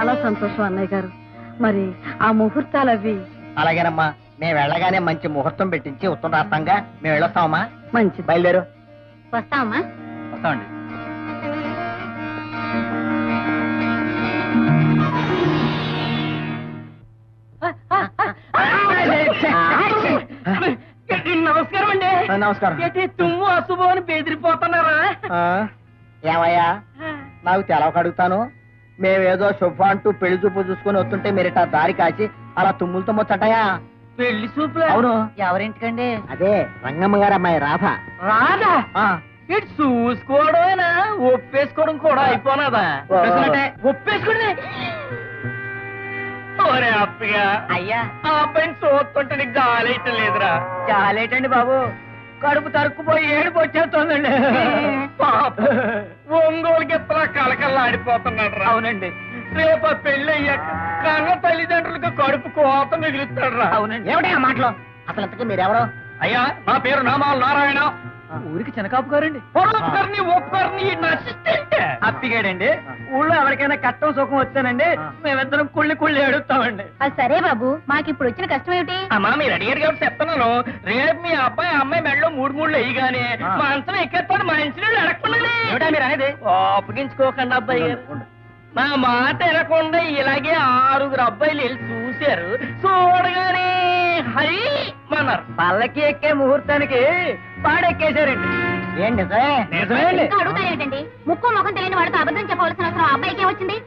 చాలా సంతోషం అన్నయ్య గారు. మరి ఆ ముహూర్తాలు అవి? అలాగేనమ్మా, మేము వెళ్ళగానే మంచి ముహూర్తం పెట్టించి ఉత్తరం రాస్తాంగా. మేము వెళ్ళొస్తామమ్మా. మంచిది, బయలుదేరు. వస్తామమ్మా. వస్తామండి. నమస్కారం అండి. నమస్కారం. తుమ్ము అశుభం అని బెదిరిపోతున్నారా? ఏమయ్యా, నాకు తెలవక అడుగుతాను. మేమేదో శుభ అంటూ పెళ్లి చూపు చూసుకుని వస్తుంటే మీరు ఇట్లా దారి కాచి అలా తుమ్ములతో ముచ్చటయా? పెళ్లి చూపులు? అవును. ఎవరింటికండి? అదే రంగమ్మ గారు అమ్మాయి రాధ. రాదా? ఇటు చూసుకోవడమేనా, ఒప్పేసుకోవడం కూడా అయిపోనాదా? ఒప్పేసుకోండి. ఓరే అప్పగా, అయ్యా, ఆ అబ్బాయిని చూస్తుంటే నీకు జాలేయటం లేదురా? చాలేటండి బాబు, కడుపు తరుక్కుపోయి ఏడుపు వచ్చేస్తోందండి. ఒంగోలు గిత్తలా కలకల్లా ఆడిపోతున్నాడు రా. అవునండి. రేపు పెళ్లి అయ్యాక కన్న తల్లిదండ్రులకు కడుపు కోత మిగులుతాడు రా. అవునండి. ఏమిటా మాటలు? అసలు ఇంతకీ మీరెవరు? అయ్యా, నా పేరు నామాల నారాయణ. ఊరికి చిన్నకాపు గారండి. పొరొక్కరిని ఒక్కరిని అసిస్టెంట్. అప్పిగాడండి. ఊళ్ళో ఎవరికైనా కట్టం సుఖం వచ్చానండి, మేమిద్దరం కుళ్ళి కుళ్ళి ఏడుస్తామండి. సరే బాబు, మాకు ఇప్పుడు వచ్చిన కష్టం ఏమిటి? అమ్మా, మీరు అడిగారు కాబట్టి చెప్తున్నాను. రేపు మీ అబ్బాయి అమ్మాయి మెడలో మూడు వేయగానే మంచం ఎక్కేస్తాడు. మంచినీళ్ళు అడగకుండానే. ఏమిటా మీరు అనేది? అప్పగించుకోకండి అబ్బాయి గారు. నా మాట వినకుండా ఇలాగే 6 అబ్బాయిలు వెళ్ళి చూశారు. చూడగానే హై మన్నారు. పల్లకి ఎక్కే ముహూర్తానికి పాడెక్కేశారండి. ఏంటి నిజమే? ఇంకా అడుగుతారేంటండి? ముక్కు ముఖం తెలియని వాడితో అబద్ధం చెప్పవలసిన అవసరం అబ్బాయికే వచ్చింది.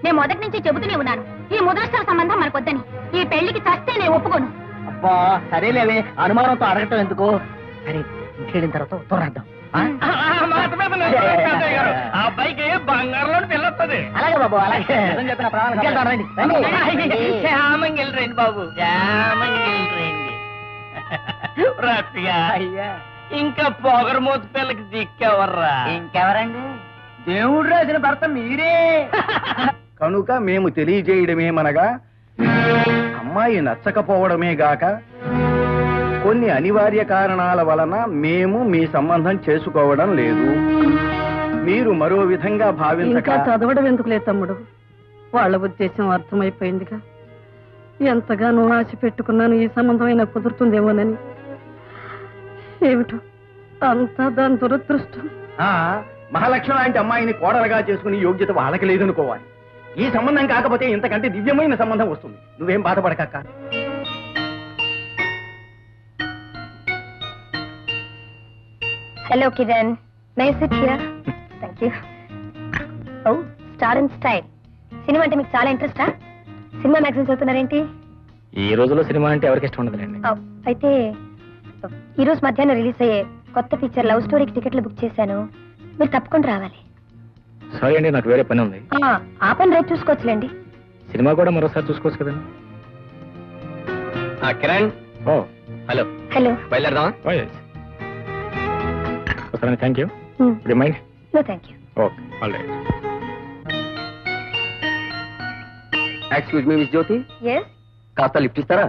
నేను మొదటి నుంచి చెబుతూనే ఉన్నాను, ఈ ముదృష్టల సంబంధం మనకొద్దని. ఈ పెళ్లికి చస్తే నేను ఒప్పుకోను. అబ్బా సరేలేవే, అనుమానంతో అడగటం ఎందుకు? సరే, ఇంటికెళ్ళిన తర్వాత ఉత్తరం రాద్దాం. మాట మీద నిలబడండి తాతయ్య గారు. ఆ అబ్బాయికి బంగారంలో పిల్లొస్తుంది. అలాగే బాబు, అలాగే. చెప్పిన క్షేమంగా వెళ్ళరండి బాబు, క్షేమంగా వెళ్ళరండి. రాత్రిగా అయ్యా, ఇంకా పొగరమూత పిల్లకి దిక్కెవర్రా? ఇంకెవరండి? దేవుడు రాసిన భర్త మీరే. కనుక మేము తెలియజేయడమేమనగా, అమ్మాయి నచ్చకపోవడమే గాక కొన్ని అనివార్య కారణాల వలన మేము మీ సంబంధం చేసుకోవడం లేదు. మీరు మరో విధంగా ఇంకా భావించక చదవడం ఎందుకులే తమ్ముడు, వాళ్ళ ఉద్దేశం అర్థమైపోయిందిగా. ఎంతగానో ఆశ పెట్టుకున్నాను ఈ సంబంధమైనా కుదురుతుందేమోనని. ఏమిటో అంతా దాని దురదృష్టం. మహాలక్ష్మి లాంటి అమ్మాయిని కోడలుగా చేసుకుని యోగ్యత వాళ్ళకి లేదనుకోవాలి. ఈ సంబంధం కాకపోతే ఇంతకంటే దివ్యమైన సంబంధం వస్తుంది. నువ్వేం బాధపడకక్క. Hello Kiran, may sit here? Thank you. Oh, star and style cinema అంటే మీకు చాలా ఇంట్రెస్టా? Cinema magazines చదువుతున్నారేంటి? ఈ రోజుల్లో సినిమా అంటే ఎవరికి ఇష్టం ఉండదులేండి. అయితే ఈ రోజు మధ్యాహ్నం రిలీజ్ అయ్యే కొత్త పిక్చర్ లవ్ స్టోరీకి టికెట్లు బుక్ చేశాను. మీరు తప్పకుండా రావాలి. సారీ అండి, నాకు వేరే పని ఉంది. ఆ పని రేపు చూసుకోవచ్చులేండి. సినిమా కూడా మరోసారి చూసుకోవచ్చు కదండి. కిరణ్, ఓ హలో. హలో, బయలుదేరదామా? వస్తాను. Thank you. Remind. No thank you. Okay, all right. Excuse me miss Jyoti, yes, కాస్త లిఫ్ట్ ఇస్తారా?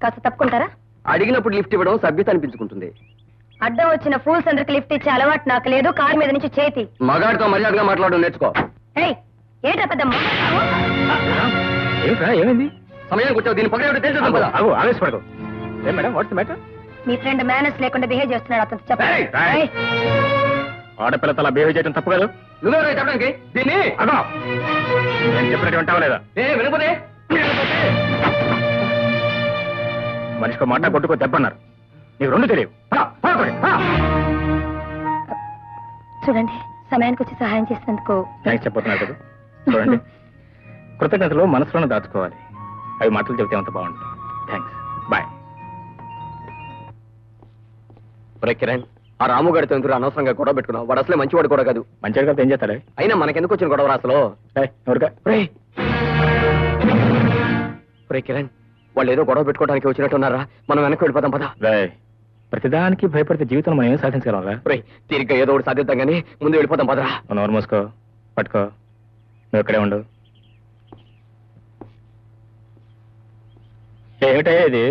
కాస్త తప్పుకుంటారా? అడిగినప్పుడు లిఫ్ట్ ఇవ్వడం సభ్యత అనిపించుకుంటుంది. అడ్డం వచ్చిన ఫూల్స్ అందరికి లిఫ్ట్ ఇచ్చే అలవాటు నాకు లేదు. కారు మీద నుంచి చేతి. మగాడితో మర్యాదగా మాట్లాడడం నేర్చుకో. ఏంటా పెద్ద ఏమిట్రా, ఏమైంది? సమయానికి వచ్చావు, దీని పక్కన తెలుసు కదా. ఆవేశపడదు. ఏం madam, what's the matter? Me friend manners లేకుండా బిహేవ్ చేస్తున్నాడు, అతను చెప్పండి. ఆడపిల్లతో అలా బిహేవ్ చేయడం తప్పు కాదు. నువ్వెవరో చెప్పడానికి దీన్ని అదో నేను చెప్పినట్టు ఉంటావా లేదా? వినకపోతే మనిషికి మాట కొట్టుకో దెబ్బన్నారు. నీకు రెండు తెలియవు. చూడండి, సమయానికి వచ్చి సహాయం చేసినందుకు థ్యాంక్స్ చెప్పబోతున్నారు కదా. చూడండి, కృతజ్ఞతలు మనసులోనే దాచుకోవాలి. అవి మాటలు చెబితే అంత బాగుంటుంది. Thanks, bye. కిరణ్, ఆ రాముగాడితో ఎందుకు అనవసరంగా గొడవ పెట్టుకున్నావు? వాడు అసలే మంచివాడు కూడా కాదు. మంచిగా కలిసి ఏం చేస్తాడే? అయినా మనకెందుకు వచ్చిన గొడవ అసలు? ఎవరికా? కిరణ్, వాళ్ళు ఏదో గొడవ పెట్టుకోవడానికి వచ్చినట్టున్నారా? మనం వెనక్కి వెళ్ళిపోతాం పదా. ప్రతిదానికి భయపడితే జీవితంలో మనం ఏం సాధించగలరా? తిరిగ్గా ఏదో ఒకటి సాధిద్దాం కానీ ముందు వెళ్ళిపోతాం పదరా. నోరు మూసుకో, పట్టుకో, నువ్వు ఇక్కడే ఉండు. ఏమిటయ్యా ఇది?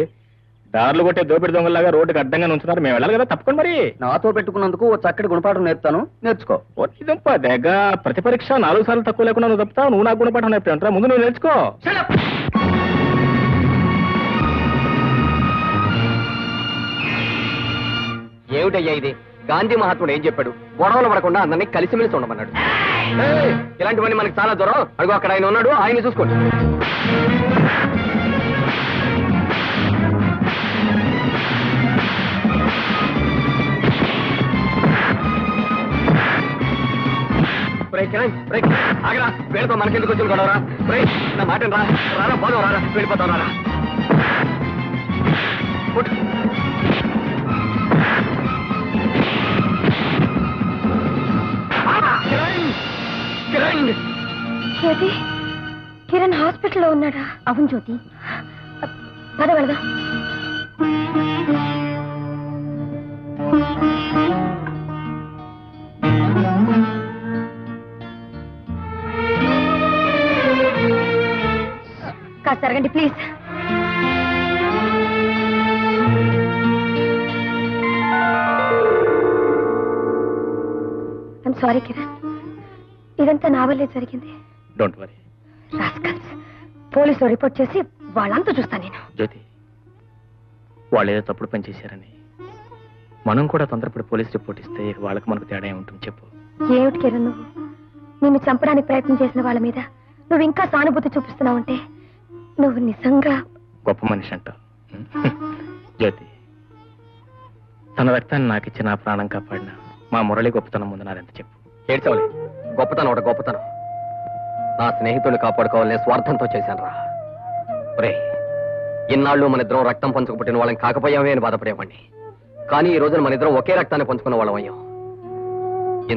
దారులు కొట్టే దోపిడి దొంగలాగా రోడ్డుకి అడ్డంగా ఉంచున్నారు. మేము వెళ్ళాలి కదా, తప్పకుండా మరి. నాతో పెట్టుకున్నందుకు ఓ చక్కటి గుణపాఠం నేర్పుతాను, నేర్చుకో. దుంప దగ్గ ప్రతి పరీక్ష 4 సార్లు తక్కువ లేకుండా నువ్వు తప్పుతావు. నువ్వు నాకు గుణపాఠం నేర్పుతా, ముందు నువ్వు నేర్చుకో. ఏమిటయ్యా ఇది? గాంధీ మహాత్ముడు ఏం చెప్పాడు? గొడవలు పడకుండా అందరినీ కలిసిమెలిసి ఉండమన్నాడు. ఏయ్, ఇలాంటివన్నీ మనకి చాలా దూరం. అడుగు, అక్కడ ఆయన ఉన్నాడు, ఆయన చూసుకోండి. బ్రేక్ బ్రేక్ ఆగరా, వీళ్ళతో మనకెందుకు వచ్చిన గొడవరా? బ్రేక్, నా మాట రా, రారా పోదాం, రారా, వెళ్ళిపోతాం, రారా. ఉట్. కిరణ్, జ్యోతి, కిరణ్ హాస్పిటల్లో ఉన్నాడా? అవును జ్యోతి, పద వెళదాం. కాస్త జరగండి ప్లీజ్. ఐమ్ సారీ కిరణ్, ఇదంతా నా వల్లే జరిగింది. Don't worry. రాస్కల్స్, పోలీసులు రిపోర్ట్ చేసి వాళ్ళంతా చూస్తాను నేను. జ్యోతి, వాళ్ళు ఏదో తప్పుడు పని చేశారని మనం కూడా తొందరపడి పోలీస్ రిపోర్ట్ ఇస్తే వాళ్ళకి మనకు తేడా ఏముంటుంది చెప్పు. ఏమిటి కిరణ్, నువ్వు నిన్ను చంపడానికి ప్రయత్నం చేసిన వాళ్ళ మీద నువ్వు ఇంకా సానుభూతి చూపిస్తున్నావంటే నువ్వు నిజంగా గొప్ప మనిషి అంటావు. జ్యోతి, తన రక్తాన్ని నాకు ఇచ్చి నా ప్రాణం కాపాడిన మా మురళి గొప్పతనం ముందు నాదెంత చెప్పు. ఏడ్చవలే, గొప్పతనం ఒకటి గొప్పతనం. నా స్నేహితుడిని కాపాడుకోవాలనే స్వార్థంతో చేశాను రా. రే, ఇన్నాళ్ళు మన ఇద్దరం రక్తం పంచుకు పుట్టిన వాళ్ళని కాకపోయామే అని బాధపడేవాడిని. కానీ ఈ రోజున మన ఇద్దరం ఒకే రక్తాన్ని పంచుకున్న వాళ్ళం అయ్యాం.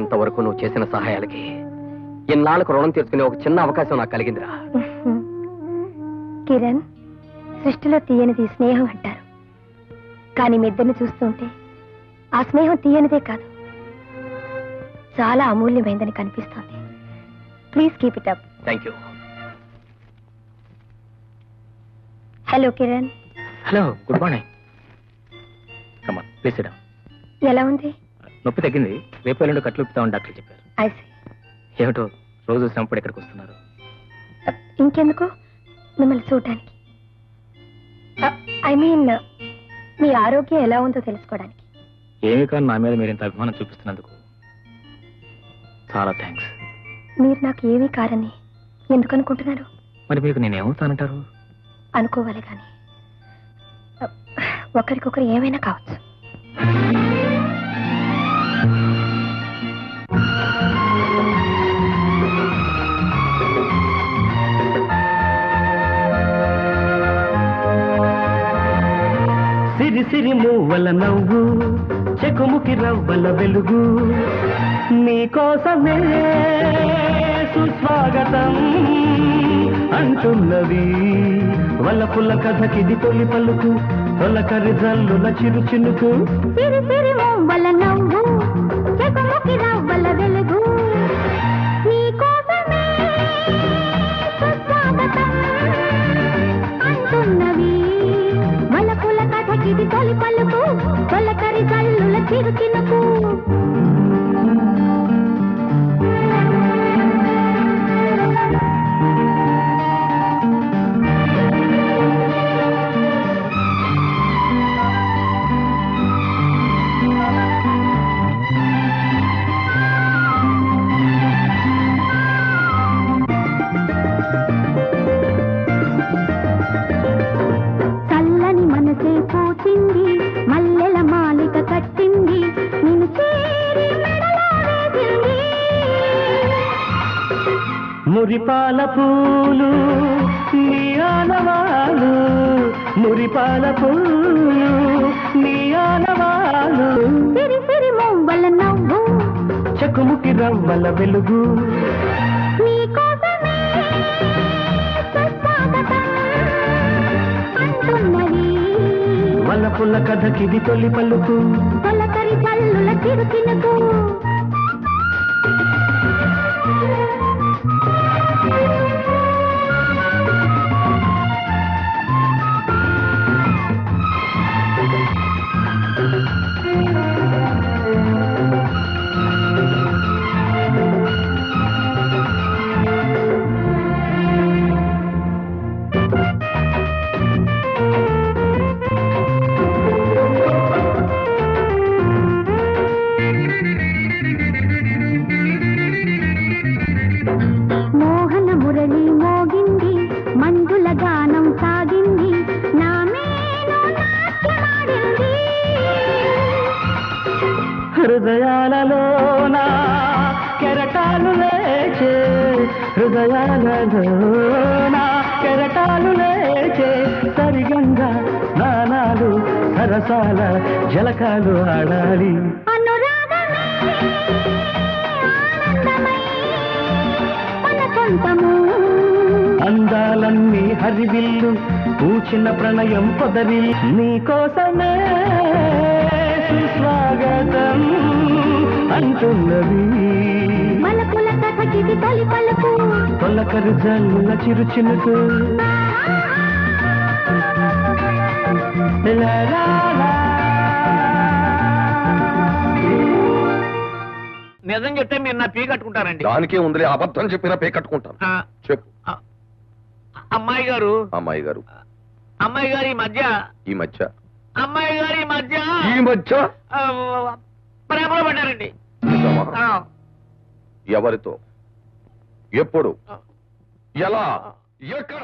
ఇంతవరకు నువ్వు చేసిన సహాయాలకి ఇన్నాళ్ళకు రుణం తీర్చుకునే ఒక చిన్న అవకాశం నాకు కలిగిందిరా. కిరణ్, సృష్టిలో తీయనిది స్నేహం అంటారు, కానీ మీ ఇద్దరిని చూస్తుంటే ఆ స్నేహం తీయనిదే కాదు, చాలా అమూల్యమైందని కనిపిస్తోంది. Please keep it up. Thank you. Hello Kiran. Hello, good morning. Come on please sit down. ఎలా ఉంది? నొప్పి తగ్గింది, రేపు ఎల్లుండి కట్లు ఇప్పుతామని డాక్టర్ చెప్పారు. I see. ఏమిటో రోజు శ్రమపడి ఇక్కడికి వస్తున్నారు. ఇంకెందుకు, మిమ్మల్ని చూడడానికి. ఐ మీన్ మీ ఆరోగ్యం ఎలా ఉందో తెలుసుకోవడానికి. ఏమీ కానీ నా మీద మీరు ఇంత అభిమానం చూపిస్తున్నందుకు చాలా థ్యాంక్స్. మీరు నాకు ఏమీ కారని ఎందుకు అనుకుంటున్నారు? మరి మీకు నేనేమవుతానంటారు? అనుకోవాలి కానీ ఒకరికొకరు ఏమైనా కావచ్చు. సిరి సిరి మూవల నవ్వు, చెకుముకి రవ్వల వెలుగు, నీకోసమే సుస్వాగతం అంటున్నది. వలపుల కథకిది తొలి పలుకు, తొలకరి జల్లుల చిరు చినుకు. సిరి సిరి మూవల నవ్వు, చెకుముకి రవ్వల వెలుగు, నీకోసమే సుస్వాగతం అంటున్నవి. వలపుల కథకిది తొలి పలుకు, తొలకరి జల్లుల చిరు చినుకు. చల్లని మనసే పోచింది, మల్లెల మాలిక కట్టింది, నిన్ను చేరి మెడలో వేసింది. మురిపాల పూలు నీ ఆనవాలు, మురిపాల పూలు నీ ఆనవాలు. సిరి సిరి మూవల నవ్వు, చెకుముకి రవ్వల వెలుగు, నీకోసమే సుస్వాగతం అంటున్నది. వలపుల కథకిది తొలి పలుకు, తొలకరి జల్లుల చిరు చినుకు. హృదయాలలోన కెరటాలు లేచే హృదయాలలోన కెరటాలు లేచే సరిగంగా నానాలు సరసాల జలకాలు ఆడాలి. అందాలన్నీ హరివిల్లు పూచిన ప్రణయం పొదరి నీకోసమే సుస్వాగతం అంటున్నది. తొలకరు జల్లుల చిరు చినుకు నిజం చెప్తే మీరు నా పీ కట్టుకుంటారండి. దానికే ఉందిలే, అబద్ధం చెప్పినా పే కట్టుకుంటాను. చెప్పు. అమ్మాయి గారు అమ్మాయి గారు ఈ మధ్య అమ్మాయి గారు ఈ మధ్య ప్రేమలో పడ్డారండి. నిజమా? ఆ, ఎవరితో, ఎప్పుడు, ఎలా, ఎక్కడ?